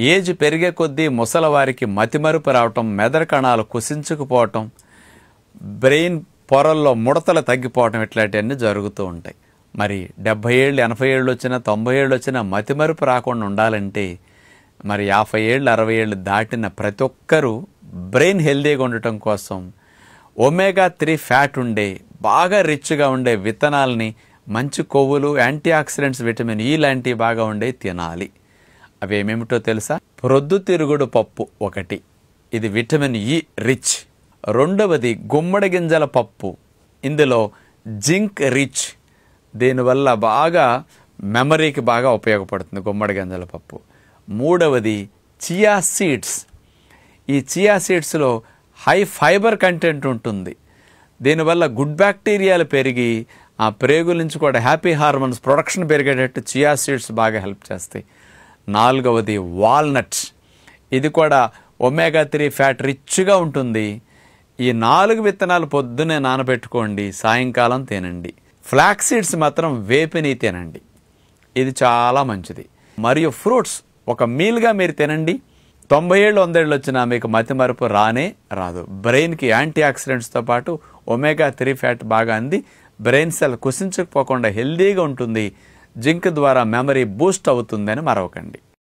Age పెరిగే కొద్దీ ముసలవారికి మతిమరుపు రావటం, మెదడు కణాలు కుసించుకుపోవటం, బ్రెయిన్ పొరల్లో ముడతలు తగ్గిపోవటం ఇట్లాంటివన్నీ జరుగుతూ ఉంటాయి. మరి 70 ఏళ్ళు 80 ఏళ్ళు వచ్చినా 90 ఏళ్ళు వచ్చినా మతిమరుపు రాకుండా ఉండాలంటే మరి 50 ఏళ్ళు 60 ఏళ్ళు దాటిన ప్రతి ఒక్కరూ బ్రెయిన్ హెల్దీగా ఉండటం కోసం ఒమేగా 3 ఫ్యాట్ ఉండే బాగా రిచ్గా ఉండే విత్తనాలని, మంచి కొవ్వులు, యాంటీ ఆక్సిడెంట్స్, విటమిన్ ఈ లాంటివి బాగా ఉండే తినాలి. అవి ఏమేమిటో తెలుసా? ప్రొద్దుతిరుగుడు పప్పు ఒకటి, ఇది విటమిన్ ఈ రిచ్. రెండవది గుమ్మడి గింజల పప్పు, ఇందులో జింక్ రిచ్, దీనివల్ల బాగా మెమరీకి బాగా ఉపయోగపడుతుంది గుమ్మడి గింజల పప్పు. మూడవది చియా సీడ్స్. ఈ చియా సీడ్స్లో హై ఫైబర్ కంటెంట్ ఉంటుంది. దీనివల్ల గుడ్ బ్యాక్టీరియాలు పెరిగి ఆ ప్రేగుల నుంచి కూడా హ్యాపీ హార్మోన్స్ ప్రొడక్షన్ పెరిగేటట్టు చియా సీడ్స్ బాగా హెల్ప్ చేస్తాయి. నాలుగవది వాల్నట్స్, ఇది కూడా ఒమేగా 3 ఫ్యాట్ రిచ్గా ఉంటుంది. ఈ 4 విత్తనాలు పొద్దున్నే నానబెట్టుకోండి, సాయంకాలం తినండి. ఫ్లాక్స్ సీడ్స్ మాత్రం వేపిని తినండి, ఇది చాలా మంచిది. మరియు ఫ్రూట్స్ ఒక మీల్గా మీరు తినండి. 90 ఏళ్ళు 100 ఏళ్ళు వచ్చినా మీకు మతిమరుపు రానే రాదు. బ్రెయిన్కి యాంటీ ఆక్సిడెంట్స్తో పాటు ఒమేగా 3 ఫ్యాట్ బాగా అంది బ్రెయిన్ సెల్ కుసించకపోకుండా హెల్దీగా ఉంటుంది. జింక్ ద్వారా మెమరీ బూస్ట్ అవుతుందని మరవకండి.